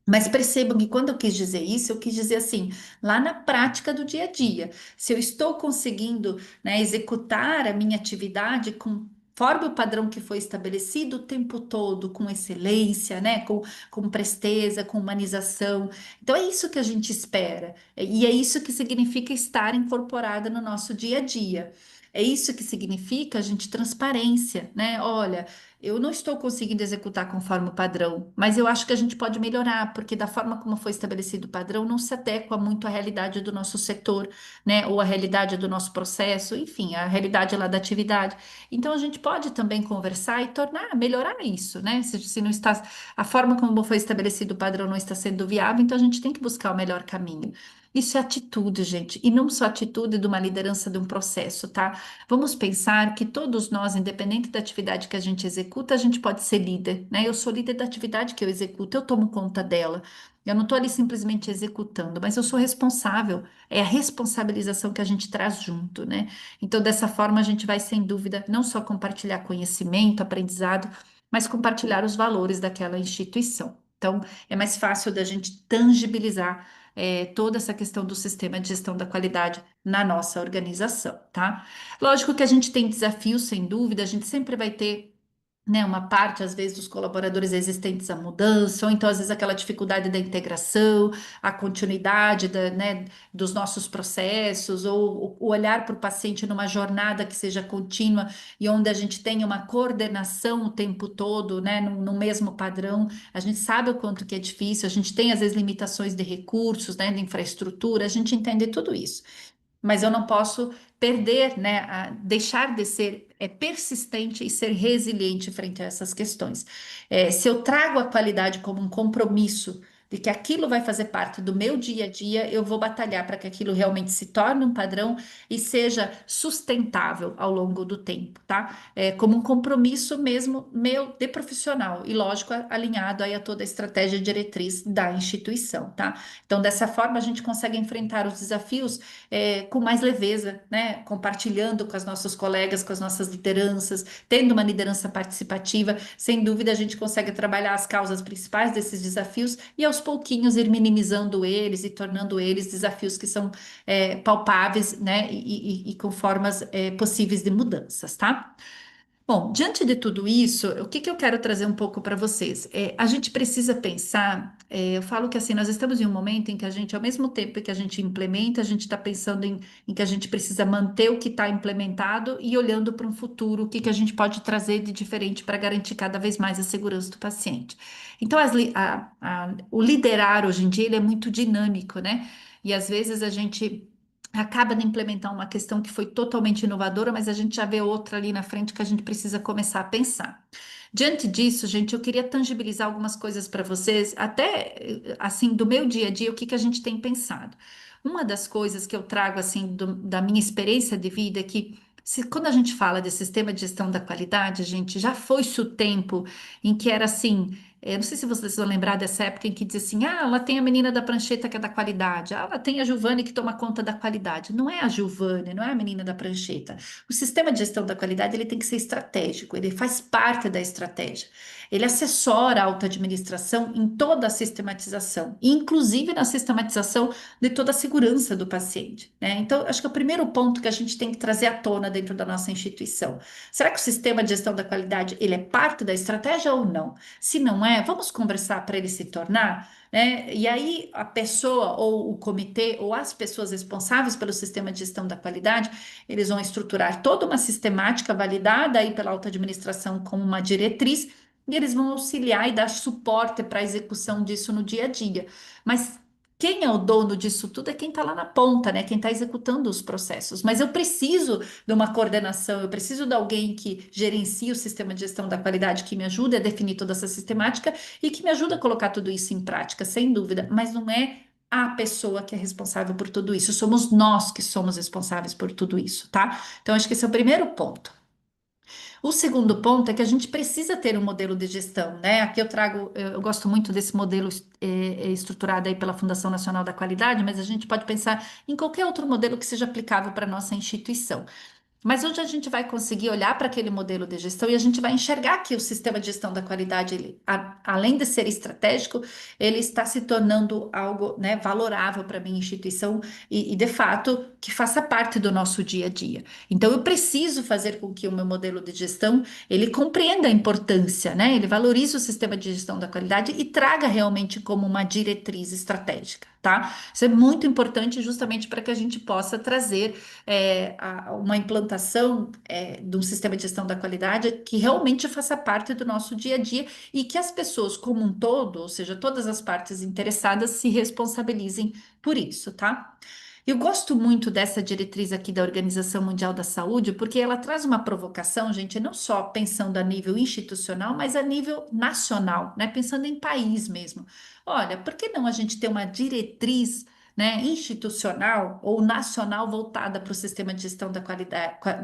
mas percebam que quando eu quis dizer isso, eu quis dizer assim, lá na prática do dia a dia, se eu estou conseguindo, né, executar a minha atividade conforme o padrão que foi estabelecido o tempo todo, com excelência, né, com presteza, com humanização. Então é isso que a gente espera, e é isso que significa estar incorporada no nosso dia a dia. É isso que significa, gente, transparência, né? Olha, eu não estou conseguindo executar conforme o padrão, mas eu acho que a gente pode melhorar, porque da forma como foi estabelecido o padrão, não se adequa muito à realidade do nosso setor, né? Ou à realidade do nosso processo, enfim, à realidade lá da atividade. Então a gente pode também conversar e tornar, melhorar isso, né? Se não está, a forma como foi estabelecido o padrão não está sendo viável, então a gente tem que buscar o melhor caminho. Isso é atitude, gente, e não só atitude de uma liderança de um processo, tá? Vamos pensar que todos nós, independente da atividade que a gente executa, a gente pode ser líder, né? Eu sou líder da atividade que eu executo, eu tomo conta dela. Eu não estou ali simplesmente executando, mas eu sou responsável. É a responsabilização que a gente traz junto, né? Então, dessa forma, a gente vai, sem dúvida, não só compartilhar conhecimento, aprendizado, mas compartilhar os valores daquela instituição. Então, é mais fácil da gente tangibilizar toda essa questão do sistema de gestão da qualidade na nossa organização, tá? Lógico que a gente tem desafios, sem dúvida, a gente sempre vai ter, né, uma parte, às vezes, dos colaboradores resistentes à mudança, ou então, às vezes, aquela dificuldade da integração, a continuidade né, dos nossos processos, ou o olhar para o paciente numa jornada que seja contínua e onde a gente tenha uma coordenação o tempo todo, né, no mesmo padrão. A gente sabe o quanto que é difícil, a gente tem, às vezes, limitações de recursos, né, de infraestrutura, a gente entende tudo isso, mas eu não posso perder, né, deixar de ser persistente e ser resiliente frente a essas questões. Se eu trago a qualidade como um compromisso de que aquilo vai fazer parte do meu dia a dia, eu vou batalhar para que aquilo realmente se torne um padrão e seja sustentável ao longo do tempo, tá? Como um compromisso mesmo meu de profissional e, lógico, alinhado aí a toda a estratégia diretriz da instituição, tá? Então, dessa forma, a gente consegue enfrentar os desafios com mais leveza, né? Compartilhando com as nossas colegas, com as nossas lideranças, tendo uma liderança participativa. Sem dúvida, a gente consegue trabalhar as causas principais desses desafios e aos pouquinhos ir minimizando eles e tornando eles desafios que são palpáveis, né? E com formas possíveis de mudanças, tá? Bom, diante de tudo isso, o que que eu quero trazer um pouco para vocês? A gente precisa pensar, eu falo que assim, nós estamos em um momento em que a gente, ao mesmo tempo que a gente implementa, a gente está pensando em que a gente precisa manter o que está implementado e olhando para um futuro, o que que a gente pode trazer de diferente para garantir cada vez mais a segurança do paciente. Então, o liderar hoje em dia, ele é muito dinâmico, né? E às vezes a gente acaba de implementar uma questão que foi totalmente inovadora, mas a gente já vê outra ali na frente que a gente precisa começar a pensar. Diante disso, gente, eu queria tangibilizar algumas coisas para vocês, até assim, do meu dia a dia, o que que a gente tem pensado. Uma das coisas que eu trago assim da minha experiência de vida é que quando a gente fala de sistema de gestão da qualidade, gente, já foi-se o tempo em que era assim. Não sei se vocês vão lembrar dessa época em que diz assim: ah, ela tem a menina da prancheta que é da qualidade, ah, ela tem a Giovane que toma conta da qualidade. Não é a Giovane, não é a menina da prancheta. O sistema de gestão da qualidade ele tem que ser estratégico, ele faz parte da estratégia. Ele assessora a auto-administração em toda a sistematização, inclusive na sistematização de toda a segurança do paciente, né? Então, acho que é o primeiro ponto que a gente tem que trazer à tona dentro da nossa instituição. Será que o sistema de gestão da qualidade ele é parte da estratégia ou não? Se não é? Vamos conversar para ele se tornar, né? E aí a pessoa ou o comitê ou as pessoas responsáveis pelo sistema de gestão da qualidade, eles vão estruturar toda uma sistemática validada aí pela alta administração como uma diretriz, e eles vão auxiliar e dar suporte para a execução disso no dia a dia. Mas quem é o dono disso tudo é quem está lá na ponta, né? Quem está executando os processos. Mas eu preciso de uma coordenação, eu preciso de alguém que gerencie o sistema de gestão da qualidade, que me ajude a definir toda essa sistemática e que me ajude a colocar tudo isso em prática, sem dúvida. Mas não é a pessoa que é responsável por tudo isso, somos nós que somos responsáveis por tudo isso, tá? Então, acho que esse é o primeiro ponto. O segundo ponto é que a gente precisa ter um modelo de gestão, né? Aqui eu trago, eu gosto muito desse modelo estruturado aí pela Fundação Nacional da Qualidade, mas a gente pode pensar em qualquer outro modelo que seja aplicável para a nossa instituição. Mas hoje a gente vai conseguir olhar para aquele modelo de gestão e a gente vai enxergar que o sistema de gestão da qualidade, além de ser estratégico, ele está se tornando algo, né, valorável para a minha instituição e, de fato, que faça parte do nosso dia a dia. Então, eu preciso fazer com que o meu modelo de gestão, ele compreenda a importância, né, ele valorize o sistema de gestão da qualidade e traga realmente como uma diretriz estratégica, tá? Isso é muito importante justamente para que a gente possa trazer uma implantação de um sistema de gestão da qualidade que realmente faça parte do nosso dia a dia e que as pessoas como um todo, ou seja, todas as partes interessadas, se responsabilizem por isso, tá? Eu gosto muito dessa diretriz aqui da Organização Mundial da Saúde, porque ela traz uma provocação, gente, não só pensando a nível institucional, mas a nível nacional, né? Pensando em país mesmo. Olha, por que não a gente ter uma diretriz, né, institucional ou nacional voltada para o sistema de gestão da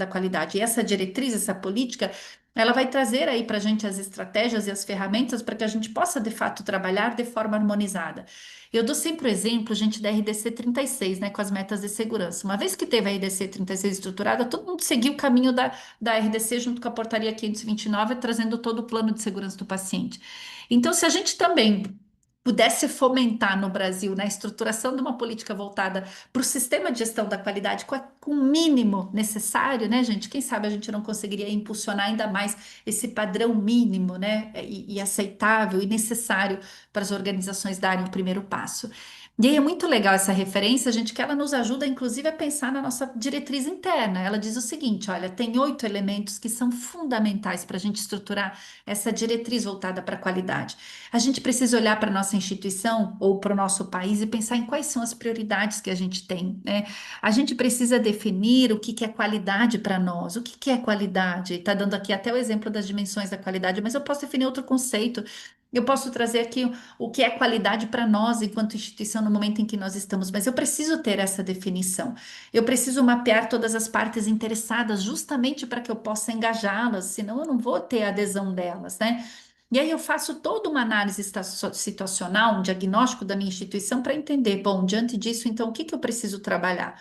qualidade? E essa diretriz, essa política, ela vai trazer aí para a gente as estratégias e as ferramentas para que a gente possa, de fato, trabalhar de forma harmonizada. Eu dou sempre o exemplo, gente, da RDC 36, né, com as metas de segurança. Uma vez que teve a RDC 36 estruturada, todo mundo seguiu o caminho da RDC junto com a portaria 529, trazendo todo o plano de segurança do paciente. Então, se a gente também pudesse fomentar no Brasil, na estruturação de uma política voltada para o sistema de gestão da qualidade com o mínimo necessário, né, gente? Quem sabe a gente não conseguiria impulsionar ainda mais esse padrão mínimo, né, e aceitável e necessário para as organizações darem o primeiro passo. E aí é muito legal essa referência, gente, que ela nos ajuda, inclusive, a pensar na nossa diretriz interna. Ela diz o seguinte: olha, tem 8 elementos que são fundamentais para a gente estruturar essa diretriz voltada para a qualidade. A gente precisa olhar para a nossa instituição ou para o nosso país e pensar em quais são as prioridades que a gente tem, né? A gente precisa definir o que que é qualidade para nós. O que que é qualidade? Está dando aqui até o exemplo das dimensões da qualidade, mas eu posso definir outro conceito. Eu posso trazer aqui o que é qualidade para nós, enquanto instituição, no momento em que nós estamos, mas eu preciso ter essa definição. Eu preciso mapear todas as partes interessadas, justamente para que eu possa engajá-las, senão eu não vou ter a adesão delas, né? E aí eu faço toda uma análise situacional, um diagnóstico da minha instituição para entender, bom, diante disso, então, o que que eu preciso trabalhar?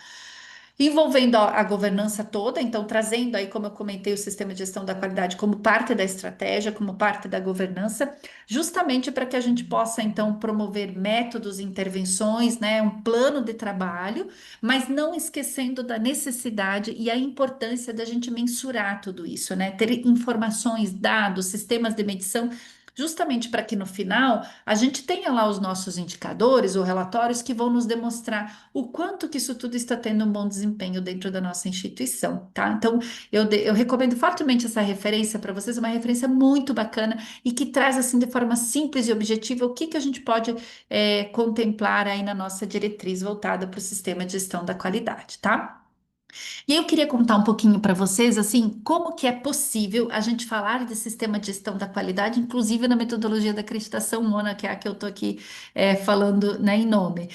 Envolvendo a governança toda, então trazendo aí, como eu comentei, o sistema de gestão da qualidade como parte da estratégia, como parte da governança, justamente para que a gente possa então promover métodos, intervenções, né, um plano de trabalho, mas não esquecendo da necessidade e a importância da gente mensurar tudo isso, né, ter informações, dados, sistemas de medição. Justamente para que no final a gente tenha lá os nossos indicadores ou relatórios que vão nos demonstrar o quanto que isso tudo está tendo um bom desempenho dentro da nossa instituição, tá? Então, eu recomendo fortemente essa referência para vocês, uma referência muito bacana e que traz, assim, de forma simples e objetiva o que que a gente pode contemplar aí na nossa diretriz voltada para o sistema de gestão da qualidade, tá? E aí eu queria contar um pouquinho para vocês, assim, como que é possível a gente falar de sistema de gestão da qualidade, inclusive na metodologia da acreditação Mona, que é a que eu estou aqui falando, né, em nome.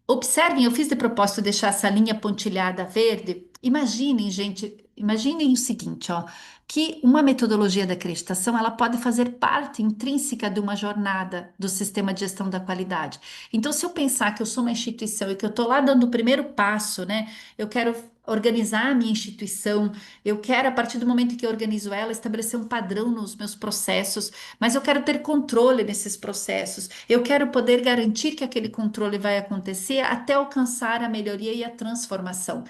Observem, eu fiz de propósito deixar essa linha pontilhada verde. Imaginem, gente, imaginem o seguinte, ó, que uma metodologia da acreditação, ela pode fazer parte intrínseca de uma jornada do sistema de gestão da qualidade. Então, se eu pensar que eu sou uma instituição e que eu estou lá dando o primeiro passo, né, eu quero organizar a minha instituição, eu quero, a partir do momento que eu organizo ela, estabelecer um padrão nos meus processos, mas eu quero ter controle nesses processos, eu quero poder garantir que aquele controle vai acontecer até alcançar a melhoria e a transformação.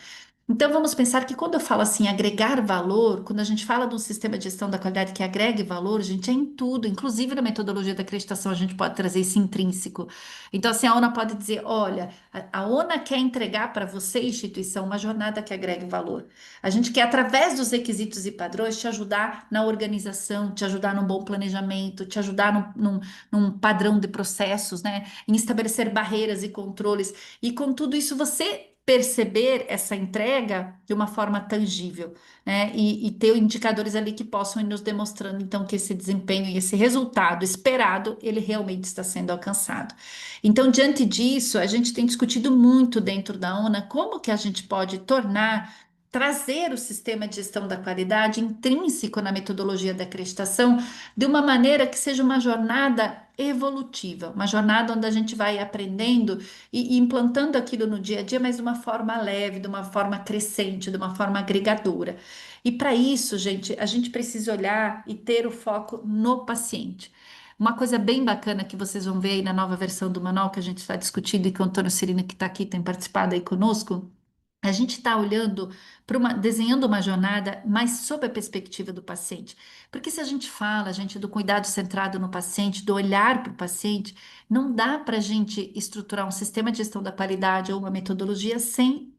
Então, vamos pensar que quando eu falo assim, agregar valor, quando a gente fala de um sistema de gestão da qualidade que agregue valor, gente, é em tudo, inclusive na metodologia da acreditação, a gente pode trazer isso intrínseco. Então, assim, a ONA pode dizer: olha, a ONA quer entregar para você, instituição, uma jornada que agregue valor. A gente quer, através dos requisitos e padrões, te ajudar na organização, te ajudar num bom planejamento, te ajudar num padrão de processos, né? Em estabelecer barreiras e controles. E com tudo isso, você perceber essa entrega de uma forma tangível, né? E ter indicadores ali que possam ir nos demonstrando, então, que esse desempenho e esse resultado esperado, ele realmente está sendo alcançado. Então, diante disso, a gente tem discutido muito dentro da ONA como que a gente pode trazer o sistema de gestão da qualidade intrínseco na metodologia da acreditação de uma maneira que seja uma jornada evolutiva, uma jornada onde a gente vai aprendendo e implantando aquilo no dia a dia, mas de uma forma leve, de uma forma crescente, de uma forma agregadora. E para isso, gente, a gente precisa olhar e ter o foco no paciente. Uma coisa bem bacana que vocês vão ver aí na nova versão do manual que a gente está discutindo e que o Antônio Cirino, que está aqui, tem participado aí conosco. A gente está olhando para desenhando uma jornada mais sob a perspectiva do paciente. Porque se a gente fala, gente, do cuidado centrado no paciente, do olhar para o paciente, não dá para a gente estruturar um sistema de gestão da qualidade ou uma metodologia sem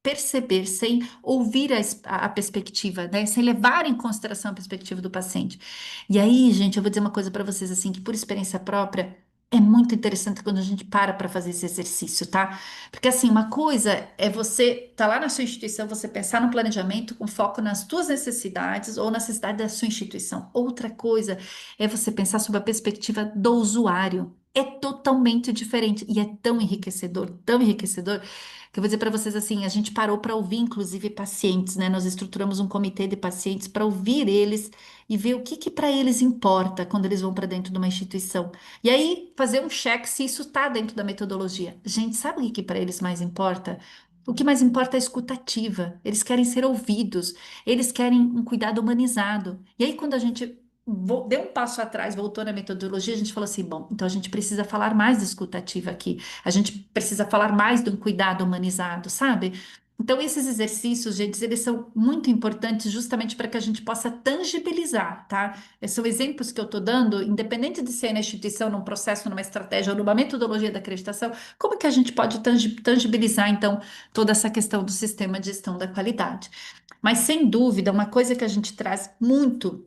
perceber, sem ouvir a perspectiva, né? Sem levar em consideração a perspectiva do paciente. E aí, gente, eu vou dizer uma coisa para vocês assim, que por experiência própria, é muito interessante quando a gente para fazer esse exercício, tá? Porque assim, uma coisa é você estar lá na sua instituição, você pensar no planejamento com foco nas suas necessidades ou na necessidade da sua instituição. Outra coisa é você pensar sob a perspectiva do usuário. É totalmente diferente e é tão enriquecedor, que eu vou dizer para vocês assim, a gente parou para ouvir, inclusive, pacientes, né? Nós estruturamos um comitê de pacientes para ouvir eles e ver o que que para eles importa quando eles vão para dentro de uma instituição. E aí fazer um check se isso está dentro da metodologia. Gente, sabe o que que para eles mais importa? O que mais importa é a escutativa. Eles querem ser ouvidos, eles querem um cuidado humanizado. E aí, quando a gente deu um passo atrás, voltou na metodologia, a gente falou assim: bom, então a gente precisa falar mais de escutativa aqui. A gente precisa falar mais de um cuidado humanizado, sabe? Então, esses exercícios, gente, eles são muito importantes justamente para que a gente possa tangibilizar, tá? São exemplos que eu estou dando, independente de ser na instituição, num processo, numa estratégia ou numa metodologia da acreditação, como que a gente pode tangibilizar, então, toda essa questão do sistema de gestão da qualidade. Mas, sem dúvida, uma coisa que a gente traz muito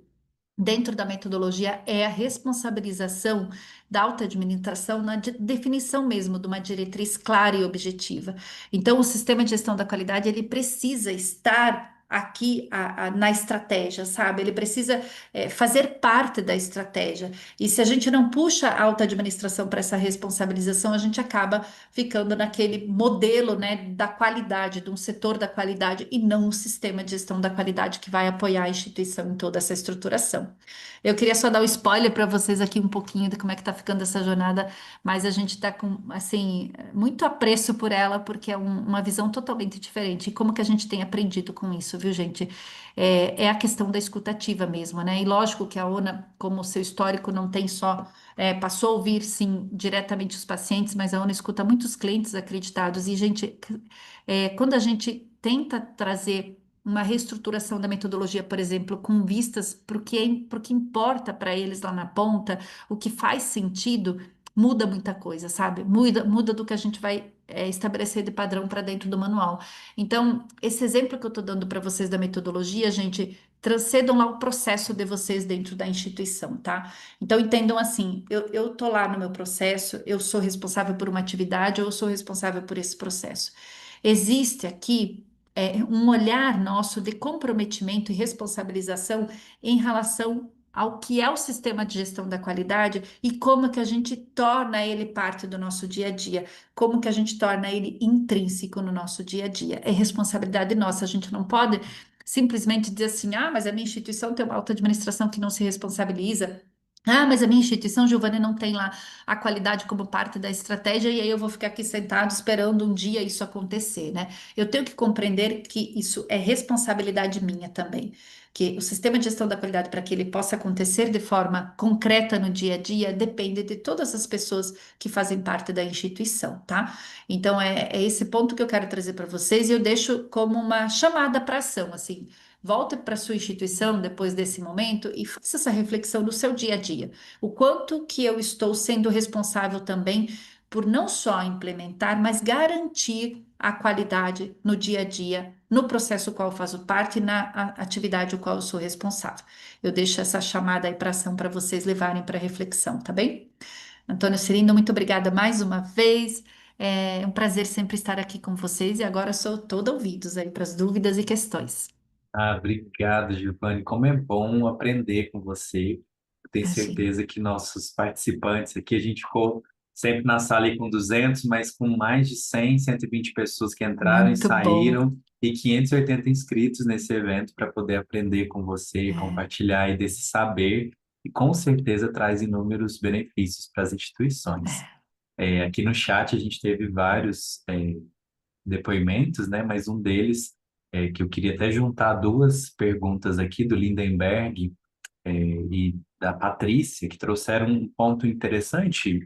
dentro da metodologia é a responsabilização da alta administração na definição mesmo de uma diretriz clara e objetiva. Então, o sistema de gestão da qualidade ele precisa estar aqui na estratégia, sabe? Ele precisa fazer parte da estratégia. E se a gente não puxa a alta administração para essa responsabilização, a gente acaba ficando naquele modelo, né, da qualidade, de um setor da qualidade e não um sistema de gestão da qualidade que vai apoiar a instituição em toda essa estruturação. Eu queria só dar um spoiler para vocês aqui um pouquinho de como é que está ficando essa jornada, mas a gente está com, assim, muito apreço por ela, porque é uma visão totalmente diferente. E como que a gente tem aprendido com isso, viu, gente? É a questão da escutativa mesmo, né? E lógico que a ONA, como o seu histórico não tem só, passou a ouvir, sim, diretamente os pacientes, mas a ONA escuta muitos clientes acreditados. E, gente, quando a gente tenta trazer uma reestruturação da metodologia, por exemplo, com vistas para o que importa para eles lá na ponta, o que faz sentido, muda muita coisa, sabe? Muda do que a gente vai estabelecer de padrão para dentro do manual. Então, esse exemplo que eu estou dando para vocês da metodologia, gente, transcendam lá o processo de vocês dentro da instituição, tá? Então, entendam assim, eu tô lá no meu processo, eu sou responsável por uma atividade, ou eu sou responsável por esse processo. Existe aqui um olhar nosso de comprometimento e responsabilização em relação ao que é o sistema de gestão da qualidade e como que a gente torna ele parte do nosso dia a dia, como que a gente torna ele intrínseco no nosso dia a dia. É responsabilidade nossa, a gente não pode simplesmente dizer assim: ah, mas a minha instituição tem uma alta administração que não se responsabiliza. Ah, mas a minha instituição, Giovanni, não tem lá a qualidade como parte da estratégia, e aí eu vou ficar aqui sentado esperando um dia isso acontecer, né? Eu tenho que compreender que isso é responsabilidade minha também, que o sistema de gestão da qualidade, para que ele possa acontecer de forma concreta no dia a dia, depende de todas as pessoas que fazem parte da instituição, tá? Então é esse ponto que eu quero trazer para vocês, e eu deixo como uma chamada para ação, assim. Volte para a sua instituição depois desse momento e faça essa reflexão no seu dia a dia. O quanto que eu estou sendo responsável também por não só implementar, mas garantir a qualidade no dia a dia, no processo qual eu faço parte, atividade o qual eu sou responsável. Eu deixo essa chamada aí para ação para vocês levarem para reflexão, tá bem? Antônio Cirino, muito obrigada mais uma vez. É um prazer sempre estar aqui com vocês, e agora sou toda ouvidos aí para as dúvidas e questões. Ah, obrigado, Giovanni. Como é bom aprender com você. Eu tenho Imagina. certeza que nossos participantes aqui, a gente ficou sempre na sala aí com 200, mas com mais de 100, 120 pessoas que entraram e Muito bom. saíram, e 580 inscritos nesse evento para poder aprender com você, É, compartilhar aí desse saber, e com certeza traz inúmeros benefícios para as instituições. é. Aqui no chat a gente teve vários depoimentos, né? Mas um deles que eu queria até juntar duas perguntas aqui do Lindenberg e da Patrícia, que trouxeram um ponto interessante,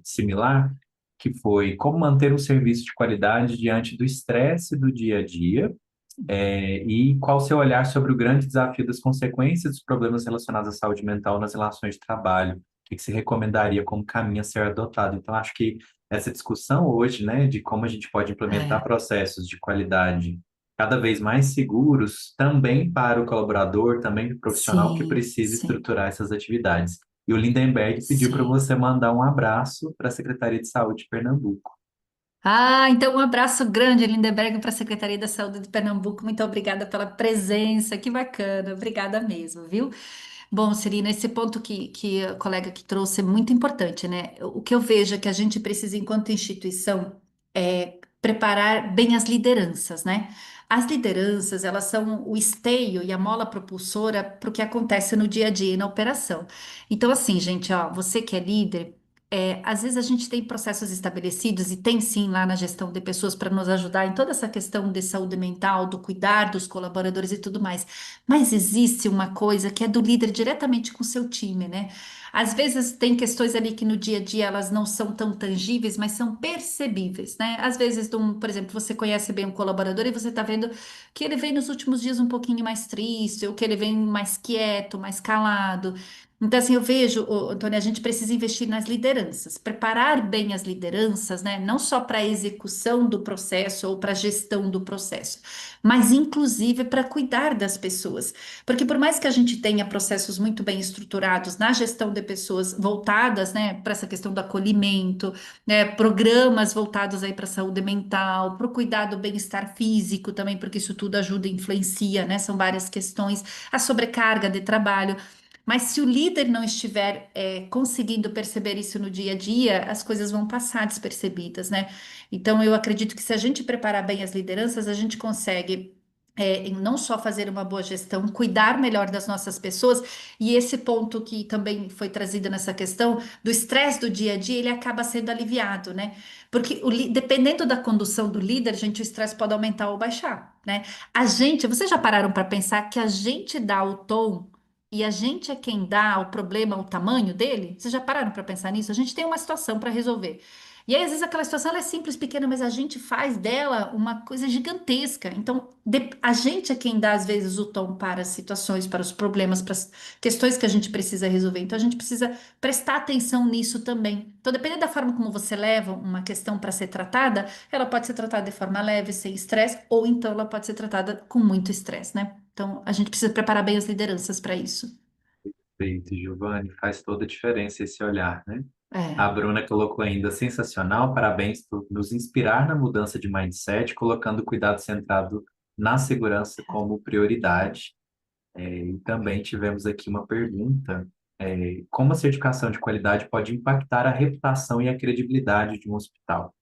similar, que foi como manter um serviço de qualidade diante do estresse do dia a dia, e qual o seu olhar sobre o grande desafio das consequências dos problemas relacionados à saúde mental nas relações de trabalho? O que que você recomendaria como caminho a ser adotado? Então, acho que essa discussão hoje, né, de como a gente pode implementar É, processos de qualidade cada vez mais seguros, também para o colaborador, também para o profissional que sim, precisa sim, estruturar essas atividades. E o Lindenberg pediu para sim. você mandar um abraço para a Secretaria de Saúde de Pernambuco. Ah, então um abraço grande, Lindeberg, para a Secretaria da Saúde de Pernambuco. Muito obrigada pela presença, que bacana. Obrigada mesmo, viu? Bom, Celina, esse ponto que a colega que trouxe é muito importante, né? O que eu vejo é que a gente precisa, enquanto instituição, preparar bem as lideranças, né? As lideranças, elas são o esteio e a mola propulsora para o que acontece no dia a dia e na operação. Então, assim, gente, ó, você que é líder, às vezes a gente tem processos estabelecidos e tem sim lá na gestão de pessoas para nos ajudar em toda essa questão de saúde mental, do cuidar dos colaboradores e tudo mais. Mas existe uma coisa que é do líder diretamente com o seu time, né? Às vezes tem questões ali que no dia a dia elas não são tão tangíveis, mas são percebíveis, né? Às vezes, por exemplo, você conhece bem um colaborador e você está vendo que ele vem nos últimos dias um pouquinho mais triste, ou que ele vem mais quieto, mais calado. Então, assim, eu vejo, Antônio, a gente precisa investir nas lideranças, preparar bem as lideranças, né? Não só para a execução do processo ou para a gestão do processo, mas inclusive para cuidar das pessoas. Porque por mais que a gente tenha processos muito bem estruturados na gestão de pessoas voltadas, né, para essa questão do acolhimento, né, programas voltados aí para a saúde mental, para o cuidado do bem-estar físico também, porque isso tudo ajuda e influencia, né? São várias questões, a sobrecarga de trabalho. Mas se o líder não estiver conseguindo perceber isso no dia a dia, as coisas vão passar despercebidas, né? Então, eu acredito que se a gente preparar bem as lideranças, a gente consegue em não só fazer uma boa gestão, cuidar melhor das nossas pessoas, e esse ponto que também foi trazido nessa questão do estresse do dia a dia, ele acaba sendo aliviado, né? Porque dependendo da condução do líder, gente, o estresse pode aumentar ou baixar, né? Vocês já pararam para pensar que a gente dá o tom e a gente é quem dá o problema, o tamanho dele? Vocês já pararam para pensar nisso? A gente tem uma situação para resolver. E aí, às vezes, aquela situação ela é simples, pequena, mas a gente faz dela uma coisa gigantesca. Então, a gente é quem dá, às vezes, o tom para as situações, para os problemas, para as questões que a gente precisa resolver. Então, a gente precisa prestar atenção nisso também. Então, dependendo da forma como você leva uma questão para ser tratada, ela pode ser tratada de forma leve, sem estresse, ou então ela pode ser tratada com muito estresse, né? Então, a gente precisa preparar bem as lideranças para isso. Feito, Giovanni, faz toda a diferença esse olhar, né? A É, Bruna colocou ainda sensacional, parabéns por nos inspirar na mudança de mindset, colocando o cuidado centrado na segurança como prioridade. E também tivemos aqui uma pergunta: como a certificação de qualidade pode impactar a reputação e a credibilidade de um hospital?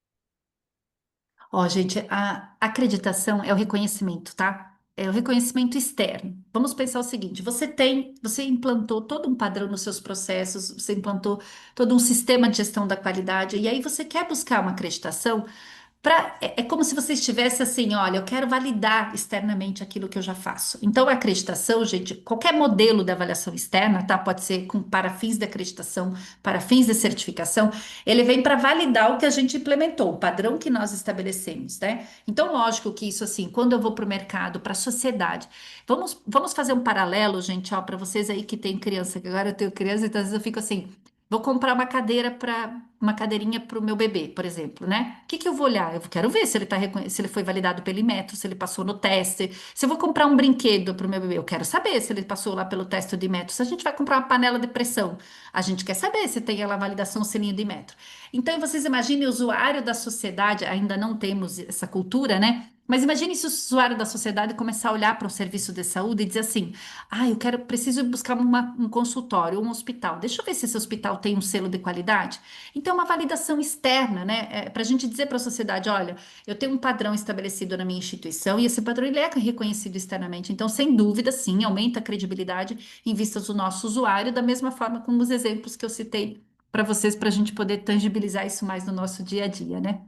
ó, gente, a acreditação é o reconhecimento, tá? é o reconhecimento externo. Vamos pensar o seguinte: você implantou todo um padrão nos seus processos, você implantou todo um sistema de gestão da qualidade, e aí você quer buscar uma acreditação. É como se você estivesse assim, olha, eu quero validar externamente aquilo que eu já faço. Então, a acreditação, gente, qualquer modelo de avaliação externa, tá? Pode ser para fins de acreditação, para fins de certificação, ele vem para validar o que a gente implementou, o padrão que nós estabelecemos, né? Então, lógico que isso, assim, quando eu vou para o mercado, para a sociedade, vamos fazer um paralelo, gente, ó, para vocês aí que têm criança, que agora eu tenho criança, então às vezes eu fico assim. Vou comprar uma cadeira para uma cadeirinha para o meu bebê, por exemplo, né? O que que eu vou olhar? Eu quero ver se ele tá, se ele foi validado pelo Inmetro, se ele passou no teste. Se eu vou comprar um brinquedo para o meu bebê, eu quero saber se ele passou lá pelo teste do Inmetro. Se a gente vai comprar uma panela de pressão, a gente quer saber se tem lá a validação selinho do Inmetro. Então, vocês imaginem o usuário da sociedade, ainda não temos essa cultura, né? Mas imagine se o usuário da sociedade começar a olhar para um serviço de saúde e dizer assim: ah, preciso buscar um consultório, um hospital. Deixa eu ver se esse hospital tem um selo de qualidade. Então, é uma validação externa, né? Para a gente dizer para a sociedade: olha, eu tenho um padrão estabelecido na minha instituição e esse padrão ele é reconhecido externamente. Então, sem dúvida, sim, aumenta a credibilidade em vistas do nosso usuário, da mesma forma como os exemplos que eu citei para vocês, para a gente poder tangibilizar isso mais no nosso dia a dia, né?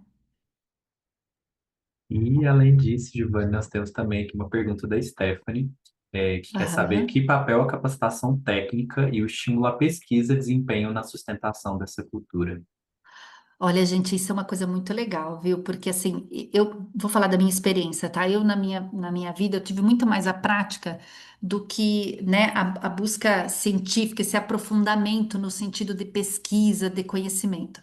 E, além disso, Giovanni, nós temos também aqui uma pergunta da Stephanie, que quer saber Aham. que papel a capacitação técnica e o estímulo à pesquisa desempenham na sustentação dessa cultura. Olha, gente, isso é uma coisa muito legal, viu? Porque assim, eu vou falar da minha experiência, tá? Eu na minha vida eu tive muito mais a prática do que, né, a busca científica, esse aprofundamento no sentido de pesquisa, de conhecimento.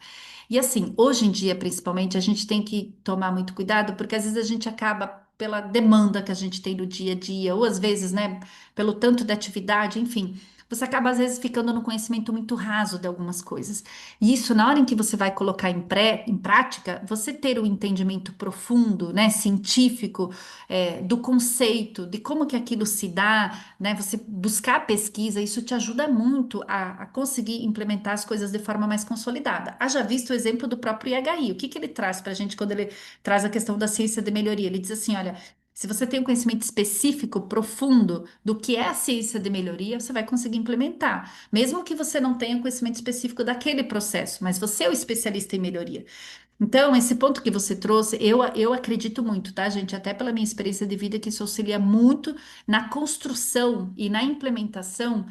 E assim, hoje em dia, principalmente, a gente tem que tomar muito cuidado, porque às vezes a gente acaba pela demanda que a gente tem no dia a dia, ou às vezes, né, pelo tanto de atividade, enfim, você acaba às vezes ficando no conhecimento muito raso de algumas coisas. E isso, na hora em que você vai colocar em prática, você ter o entendimento profundo, né, científico, do conceito, de como que aquilo se dá, né, você buscar a pesquisa, isso te ajuda muito a conseguir implementar as coisas de forma mais consolidada. Haja visto o exemplo do próprio IHI. O que que ele traz para a gente quando ele traz a questão da ciência de melhoria? Ele diz assim, olha, se você tem um conhecimento específico, profundo do que é a ciência de melhoria, você vai conseguir implementar. Mesmo que você não tenha conhecimento específico daquele processo, mas você é o especialista em melhoria. Então, esse ponto que você trouxe, eu acredito muito, tá, gente? Até pela minha experiência de vida, que isso auxilia muito na construção e na implementação,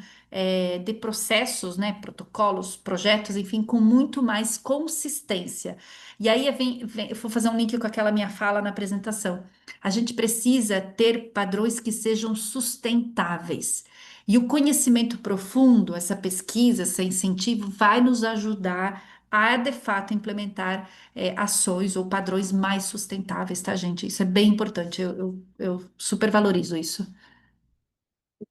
de processos, né, protocolos, projetos, enfim, com muito mais consistência. E aí eu vou fazer um link com aquela minha fala na apresentação. A gente precisa ter padrões que sejam sustentáveis. E o conhecimento profundo, essa pesquisa, esse incentivo, vai nos ajudar a, de fato, implementar ações ou padrões mais sustentáveis, tá, gente? Isso é bem importante. Eu super valorizo isso.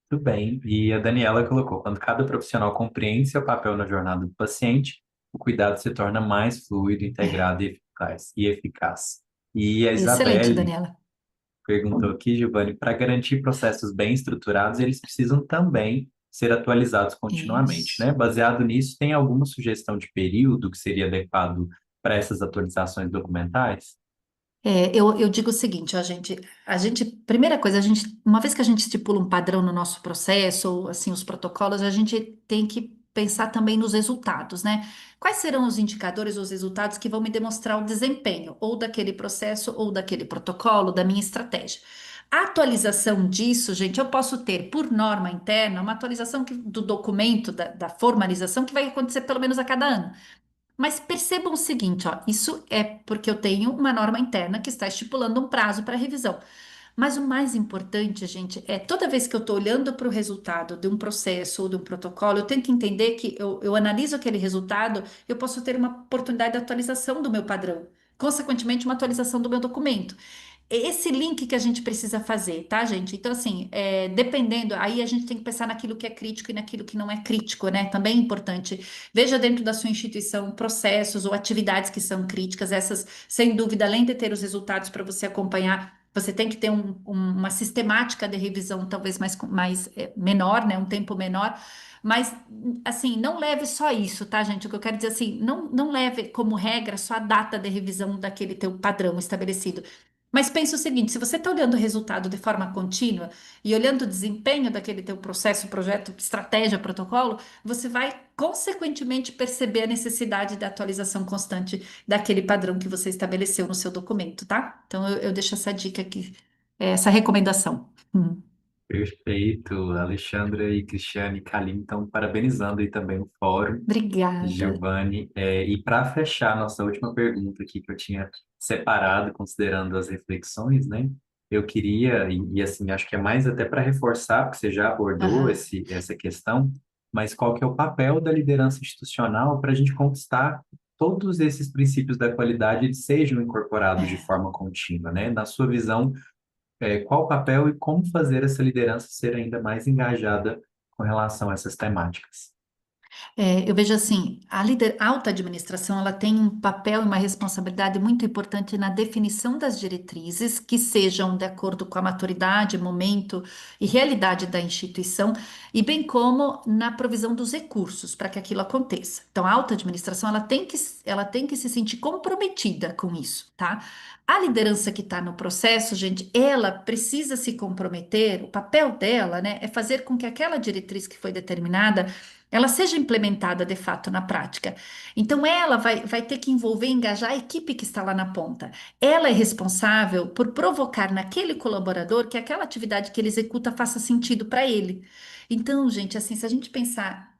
Tudo bem. E a Daniela colocou: quando cada profissional compreende seu papel na jornada do paciente, o cuidado se torna mais fluido, integrado e eficaz. E a Excelente, Isabelle Daniela. perguntou aqui, Giovanni, para garantir processos bem estruturados, eles precisam também ser atualizados continuamente, Isso. né? Baseado nisso, tem alguma sugestão de período que seria adequado para essas atualizações documentais? Eu digo o seguinte, primeira coisa, uma vez que a gente estipula um padrão no nosso processo, ou assim, os protocolos, a gente tem que pensar também nos resultados, né? Quais serão os indicadores, os resultados que vão me demonstrar o desempenho, ou daquele processo, ou daquele protocolo, da minha estratégia. A atualização disso, gente, eu posso ter, por norma interna, uma atualização do documento, da formalização, que vai acontecer pelo menos a cada ano. Mas percebam o seguinte, ó, isso é porque eu tenho uma norma interna que está estipulando um prazo para revisão. Mas o mais importante, gente, é toda vez que eu estou olhando para o resultado de um processo ou de um protocolo, eu tenho que entender que eu analiso aquele resultado, eu posso ter uma oportunidade de atualização do meu padrão, consequentemente, uma atualização do meu documento. É esse link que a gente precisa fazer, tá, gente? Então, assim, dependendo, aí a gente tem que pensar naquilo que é crítico e naquilo que não é crítico, né? Também é importante. Veja dentro da sua instituição processos ou atividades que são críticas, essas, sem dúvida, além de ter os resultados para você acompanhar. Você tem que ter uma sistemática de revisão, talvez mais menor, né? Um tempo menor. Mas, assim, não leve só isso, tá, gente? O que eu quero dizer assim, não leve como regra só a data de revisão daquele teu padrão estabelecido. Mas pensa o seguinte, se você está olhando o resultado de forma contínua e olhando o desempenho daquele teu processo, projeto, estratégia, protocolo, você vai consequentemente perceber a necessidade da atualização constante daquele padrão que você estabeleceu no seu documento, tá? Então eu deixo essa dica aqui, essa recomendação. Perfeito, Alexandra e Cristiane e Kalim estão parabenizando aí também o fórum. Obrigada. Giovanni, e para fechar nossa última pergunta aqui que eu tinha separado, considerando as reflexões, né? Eu queria, assim, acho que é mais até para reforçar, porque você já abordou Aham. essa questão, mas qual que é o papel da liderança institucional para a gente conquistar todos esses princípios da qualidade eles sejam incorporados de É. forma contínua, né? Na sua visão, qual o papel e como fazer essa liderança ser ainda mais engajada com relação a essas temáticas? Eu vejo assim, a alta administração ela tem um papel e uma responsabilidade muito importante na definição das diretrizes que sejam de acordo com a maturidade, momento e realidade da instituição, e bem como na provisão dos recursos para que aquilo aconteça. Então, a alta administração ela tem que se sentir comprometida com isso, tá? A liderança que está no processo, gente, ela precisa se comprometer, o papel dela, né, é fazer com que aquela diretriz que foi determinada ela seja implementada de fato na prática. Então, ela vai ter que envolver, engajar a equipe que está lá na ponta. Ela é responsável por provocar naquele colaborador que aquela atividade que ele executa faça sentido para ele. Então, gente, assim, se a gente pensar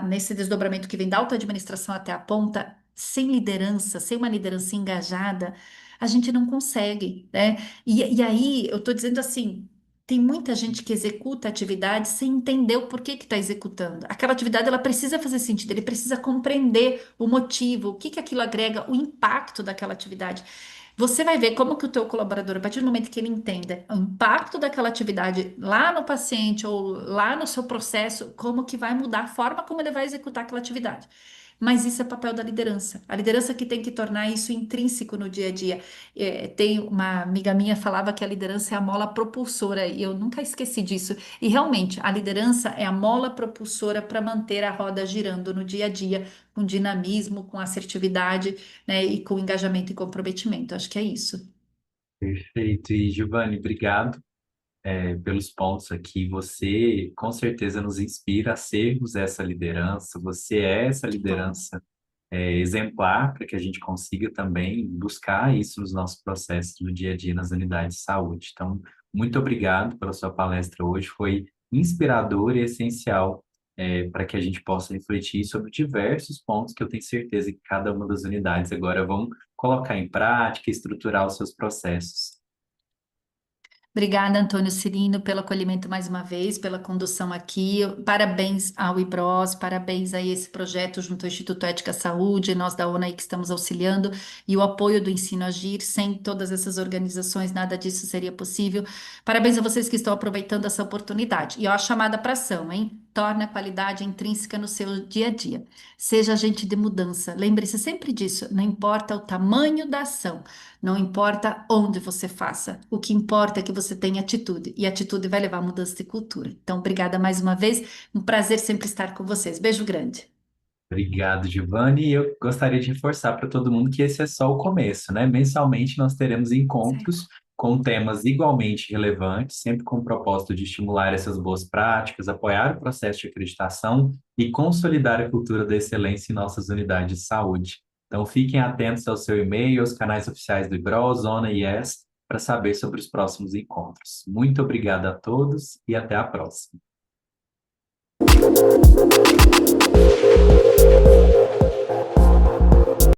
nesse desdobramento que vem da alta administração até a ponta, sem liderança, sem uma liderança engajada, a gente não consegue, né? E aí, eu estou dizendo assim. Tem muita gente que executa a atividade sem entender o porquê que está executando. Aquela atividade ela precisa fazer sentido, ele precisa compreender o motivo, o que que aquilo agrega, o impacto daquela atividade. Você vai ver como que o teu colaborador, a partir do momento que ele entenda o impacto daquela atividade lá no paciente ou lá no seu processo, como que vai mudar a forma como ele vai executar aquela atividade. Mas isso é papel da liderança. A liderança que tem que tornar isso intrínseco no dia a dia. Tem uma amiga minha falava que a liderança é a mola propulsora, e eu nunca esqueci disso. E realmente, a liderança é a mola propulsora para manter a roda girando no dia a dia, com dinamismo, com assertividade, né, e com engajamento e comprometimento. Acho que é isso. Perfeito. E, Giovanni, obrigado, pelos pontos aqui. Você, com certeza, nos inspira a sermos essa liderança. Você é essa Que bom. liderança, exemplar para que a gente consiga também buscar isso nos nossos processos no dia a dia nas unidades de saúde. Então, muito obrigado pela sua palestra hoje. Foi inspirador e essencial, para que a gente possa refletir sobre diversos pontos que eu tenho certeza que cada uma das unidades agora vão colocar em prática e estruturar os seus processos. Obrigada, Antônio Cirino, pelo acolhimento mais uma vez, pela condução aqui. Parabéns ao IBROS, parabéns a esse projeto junto ao Instituto Ética Saúde, nós da ONA aí que estamos auxiliando, e o apoio do Ensino Agir. Sem todas essas organizações, nada disso seria possível. Parabéns a vocês que estão aproveitando essa oportunidade. E ó, a chamada para ação, hein? Torne a qualidade intrínseca no seu dia a dia. Seja agente de mudança. Lembre-se sempre disso, não importa o tamanho da ação. Não importa onde você faça, o que importa é que você tenha atitude, e atitude vai levar a mudança de cultura. Então, obrigada mais uma vez, um prazer sempre estar com vocês. Beijo grande. Obrigado, Giovanni. E eu gostaria de reforçar para todo mundo que esse é só o começo, né? Mensalmente nós teremos Certo. encontros com temas igualmente relevantes, sempre com o propósito de estimular essas boas práticas, apoiar o processo de acreditação e consolidar a cultura da excelência em nossas unidades de saúde. Então, fiquem atentos ao seu e-mail, aos canais oficiais do IBRO, Zona e YES, para saber sobre os próximos encontros. Muito obrigado a todos e até a próxima.